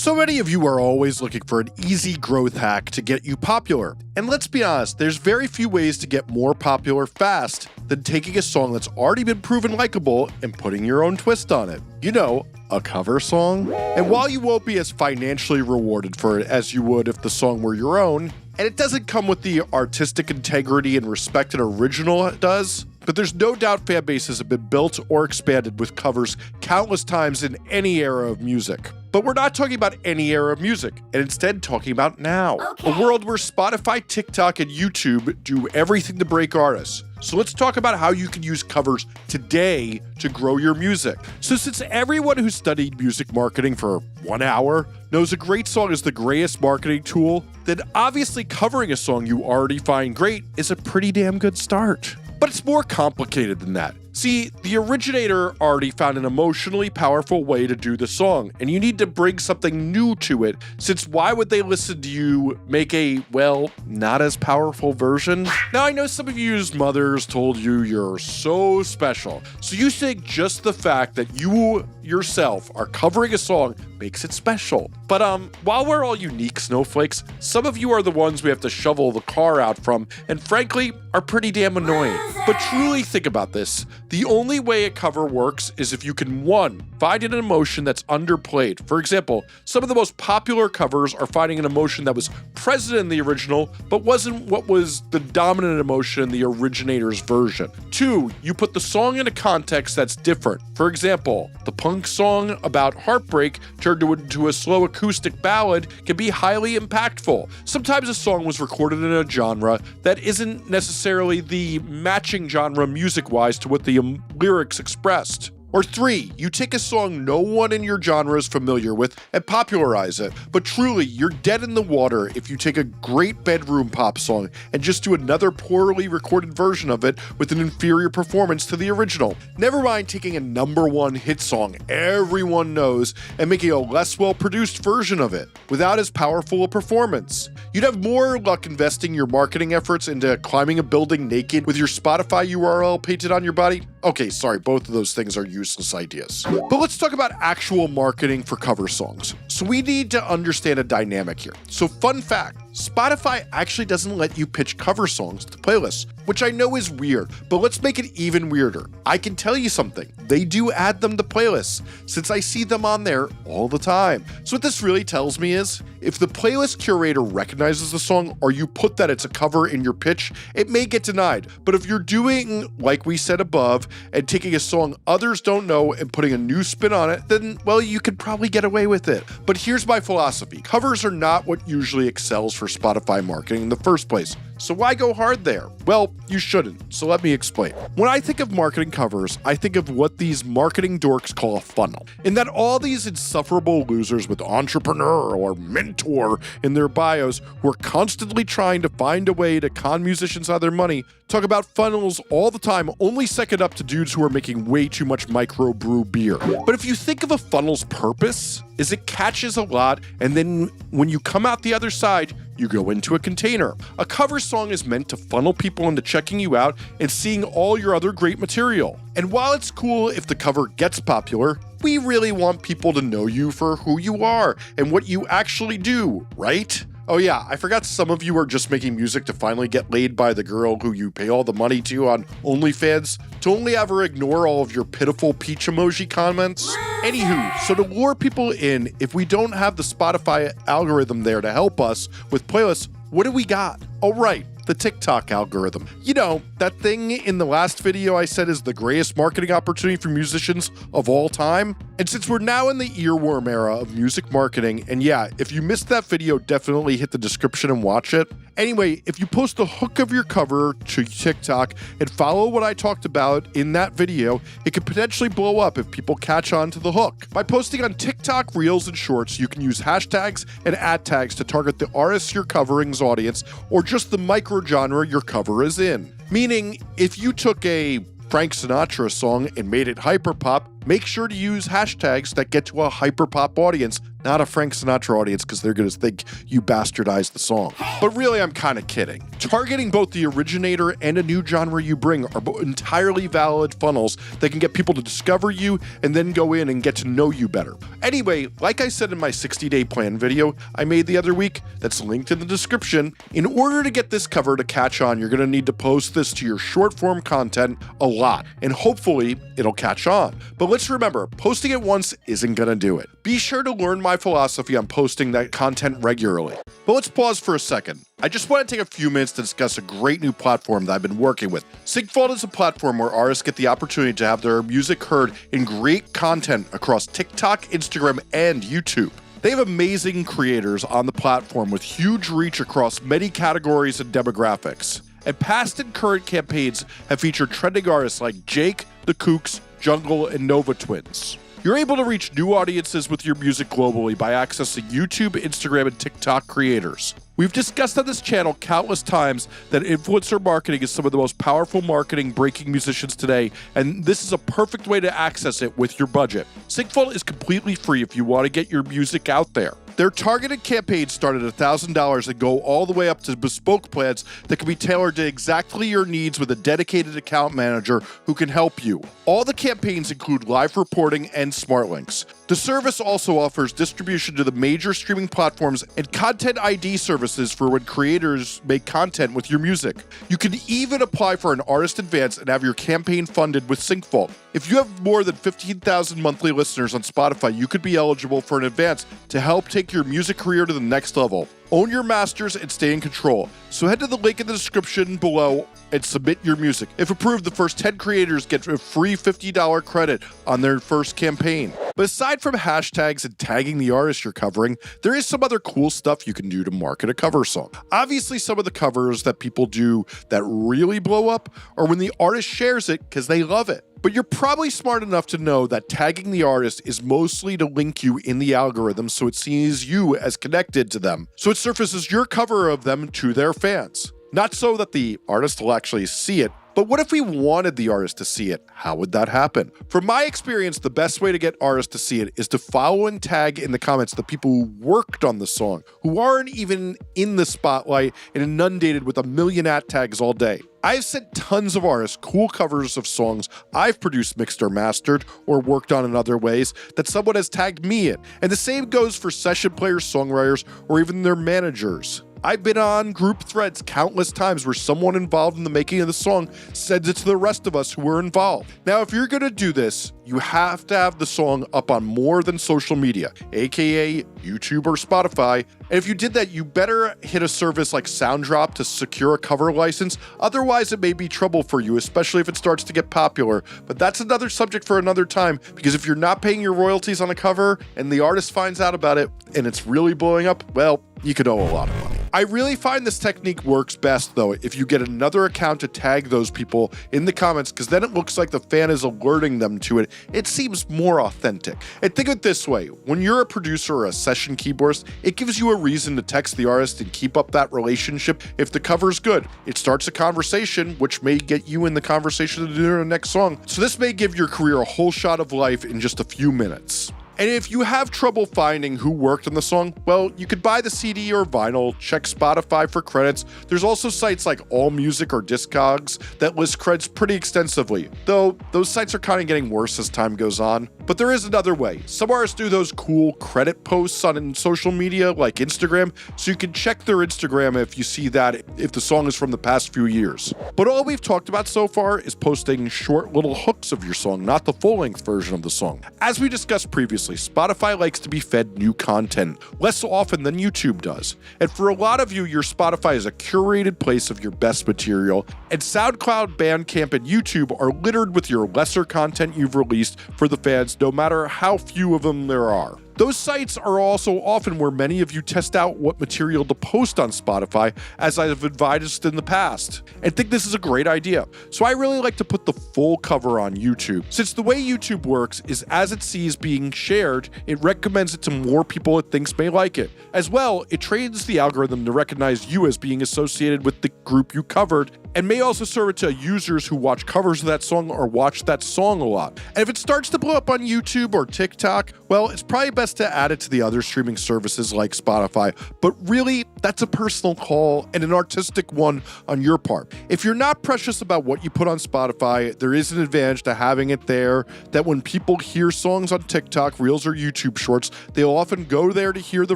So many of you are always looking for an easy growth hack to get you popular. And let's be honest, there's very few ways to get more popular fast than taking a song that's already been proven likable and putting your own twist on it. You know, a cover song. And while you won't be as financially rewarded for it as you would if the song were your own, and it doesn't come with the artistic integrity and respect an original does, but there's no doubt fan bases have been built or expanded with covers countless times in any era of music. But we're not talking about any era of music, and instead talking about now. Okay. A world where Spotify, TikTok, and YouTube do everything to break artists. So let's talk about how you can use covers today to grow your music. So since everyone who studied music marketing for 1 hour knows a great song is the greatest marketing tool, then obviously covering a song you already find great is a pretty damn good start. But it's more complicated than that. See, the originator already found an emotionally powerful way to do the song, and you need to bring something new to it, since why would they listen to you make a, well, not as powerful version? Now, I know some of you's mothers told you you're so special, so you think just the fact that you yourself are covering a song makes it special. But while we're all unique snowflakes, some of you are the ones we have to shovel the car out from, and frankly, are pretty damn annoying. But truly think about this. The only way a cover works is if you can, 1, find an emotion that's underplayed. For example, some of the most popular covers are finding an emotion that was present in the original, but wasn't what was the dominant emotion in the originator's version. 2, you put the song in a context that's different. For example, the punk song about heartbreak turned into a slow acoustic ballad can be highly impactful. Sometimes a song was recorded in a genre that isn't necessarily the matching genre music-wise to what the lyrics expressed. Or 3, you take a song no one in your genre is familiar with and popularize it, but truly, you're dead in the water if you take a great bedroom pop song and just do another poorly recorded version of it with an inferior performance to the original. Never mind taking a #1 hit song everyone knows and making a less well-produced version of it without as powerful a performance. You'd have more luck investing your marketing efforts into climbing a building naked with your Spotify URL painted on your body. Okay, sorry, both of those things are useless ideas. But let's talk about actual marketing for cover songs. So we need to understand a dynamic here. So fun fact, Spotify actually doesn't let you pitch cover songs to playlists, which I know is weird, but let's make it even weirder. I can tell you something, they do add them to playlists, since I see them on there all the time. So what this really tells me is, if the playlist curator recognizes the song or you put that it's a cover in your pitch, it may get denied. But if you're doing, like we said above, and taking a song others don't know and putting a new spin on it, then, well, you could probably get away with it. But here's my philosophy. Covers are not what usually excels for Spotify marketing in the first place. So why go hard there? Well, you shouldn't, so let me explain. When I think of marketing covers, I think of what these marketing dorks call a funnel, in that all these insufferable losers with entrepreneur or mentor in their bios who are constantly trying to find a way to con musicians out of their money talk about funnels all the time, only second up to dudes who are making way too much microbrew beer. But if you think of a funnel's purpose, is it catches a lot, and then when you come out the other side, you go into a container. A cover song is meant to funnel people into checking you out and seeing all your other great material. And while it's cool if the cover gets popular, we really want people to know you for who you are and what you actually do, right? Oh yeah, I forgot some of you are just making music to finally get laid by the girl who you pay all the money to on OnlyFans to only ever ignore all of your pitiful peach emoji comments. Anywho, so to lure people in, if we don't have the Spotify algorithm there to help us with playlists, what do we got? Oh right, the TikTok algorithm. You know, that thing in the last video I said is the greatest marketing opportunity for musicians of all time? And since we're now in the earworm era of music marketing, and yeah, if you missed that video, definitely hit the description and watch it. Anyway, if you post the hook of your cover to TikTok and follow what I talked about in that video, it could potentially blow up if people catch on to the hook. By posting on TikTok, Reels, and Shorts, you can use hashtags and ad tags to target the artists you're covering's audience or just the micro-genre your cover is in. Meaning, if you took a Frank Sinatra song and made it hyperpop, make sure to use hashtags that get to a hyperpop audience, not a Frank Sinatra audience because they're going to think you bastardized the song. But really, I'm kind of kidding. Targeting both the originator and a new genre you bring are both entirely valid funnels that can get people to discover you and then go in and get to know you better. Anyway, like I said in my 60-day plan video I made the other week, that's linked in the description, in order to get this cover to catch on, you're going to need to post this to your short form content a lot, and hopefully it'll catch on. But let's remember, posting it once isn't going to do it. Be sure to learn my philosophy on posting that content regularly. But let's pause for a second. I just want to take a few minutes to discuss a great new platform that I've been working with. Sigfold is a platform where artists get the opportunity to have their music heard in great content across TikTok, Instagram, and YouTube. They have amazing creators on the platform with huge reach across many categories and demographics. And past and current campaigns have featured trending artists like Jake, The Kooks, Jungle, and Nova Twins. You're able to reach new audiences with your music globally by accessing YouTube, Instagram, and TikTok creators. We've discussed on this channel countless times that influencer marketing is some of the most powerful marketing breaking musicians today, and this is a perfect way to access it with your budget. Sigfold is completely free if you want to get your music out there. Their targeted campaigns start at $1,000 and go all the way up to bespoke plans that can be tailored to exactly your needs with a dedicated account manager who can help you. All the campaigns include live reporting and smart links. The service also offers distribution to the major streaming platforms and content ID services for when creators make content with your music. You can even apply for an artist advance and have your campaign funded with Sigfold. If you have more than 15,000 monthly listeners on Spotify, you could be eligible for an advance to help take your music career to the next level. Own your masters and stay in control. So head to the link in the description below and submit your music. If approved, the first 10 creators get a free $50 credit on their first campaign. But aside from hashtags and tagging the artist you're covering, there is some other cool stuff you can do to market a cover song. Obviously, some of the covers that people do that really blow up are when the artist shares it because they love it. But you're probably smart enough to know that tagging the artist is mostly to link you in the algorithm so it sees you as connected to them, so it surfaces your cover of them to their fans. Not so that the artist will actually see it, but what if we wanted the artist to see it? How would that happen? From my experience, the best way to get artists to see it is to follow and tag in the comments the people who worked on the song, who aren't even in the spotlight and inundated with a million @tags all day. I've sent tons of artists cool covers of songs I've produced, mixed, or mastered, or worked on in other ways that someone has tagged me in. And the same goes for session players, songwriters, or even their managers. I've been on group threads countless times where someone involved in the making of the song sends it to the rest of us who were involved. Now, if you're gonna do this, you have to have the song up on more than social media, aka YouTube or Spotify. And if you did that, you better hit a service like Soundrop to secure a cover license. Otherwise, it may be trouble for you, especially if it starts to get popular. But that's another subject for another time, because if you're not paying your royalties on a cover and the artist finds out about it and it's really blowing up, well, you could owe a lot of money. I really find this technique works best, though, if you get another account to tag those people in the comments, because then it looks like the fan is alerting them to it. It seems more authentic. And think of it this way, when you're a producer or a session keyboardist, it gives you a reason to text the artist and keep up that relationship if the cover's good. It starts a conversation, which may get you in the conversation to do the next song. So this may give your career a whole shot of life in just a few minutes. And if you have trouble finding who worked on the song, well, you could buy the CD or vinyl, check Spotify for credits. There's also sites like AllMusic or Discogs that list credits pretty extensively, though those sites are kind of getting worse as time goes on. But there is another way. Some artists do those cool credit posts on social media like Instagram, so you can check their Instagram if you see that, if the song is from the past few years. But all we've talked about so far is posting short little hooks of your song, not the full-length version of the song. As we discussed previously, Spotify likes to be fed new content less often than YouTube does. And for a lot of you, your Spotify is a curated place of your best material, and SoundCloud, Bandcamp, and YouTube are littered with your lesser content you've released for the fans, no matter how few of them there are. Those sites are also often where many of you test out what material to post on Spotify, as I have advised in the past, and think this is a great idea. So I really like to put the full cover on YouTube, since the way YouTube works is as it sees being shared, it recommends it to more people it thinks may like it. As well, it trains the algorithm to recognize you as being associated with the group you covered, and may also serve it to users who watch covers of that song or watch that song a lot. And if it starts to blow up on YouTube or TikTok, well, it's probably best best to add it to the other streaming services like Spotify, but really, that's a personal call and an artistic one on your part. If you're not precious about what you put on Spotify, there is an advantage to having it there that when people hear songs on TikTok, Reels, or YouTube Shorts, they'll often go there to hear the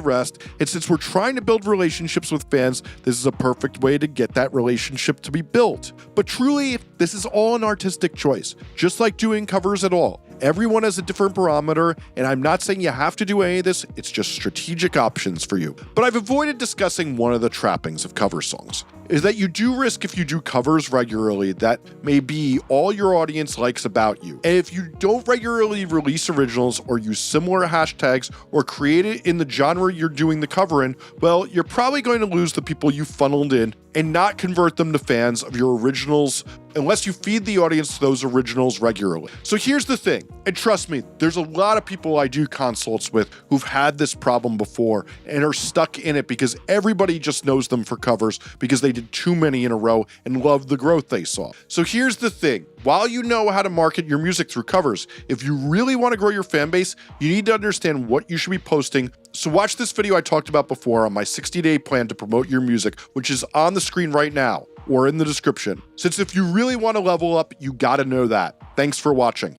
rest. And since we're trying to build relationships with fans, this is a perfect way to get that relationship to be built. But truly, this is all an artistic choice, just like doing covers at all. Everyone has a different barometer, and I'm not saying you have to do any of this, it's just strategic options for you. But I've avoided discussing one of the trappings of cover songs, is that you do risk if you do covers regularly that may be all your audience likes about you. And if you don't regularly release originals or use similar hashtags or create it in the genre you're doing the cover in, well, you're probably going to lose the people you funneled in and not convert them to fans of your originals unless you feed the audience to those originals regularly. So here's the thing, and trust me, there's a lot of people I do consults with who've had this problem before and are stuck in it because everybody just knows them for covers because they did too many in a row and loved the growth they saw. So here's the thing, while you know how to market your music through covers, if you really want to grow your fan base, you need to understand what you should be posting. So watch this video I talked about before on my 60-day plan to promote your music, which is on the screen right now or in the description. Since if you really want to level up, you gotta know that. Thanks for watching.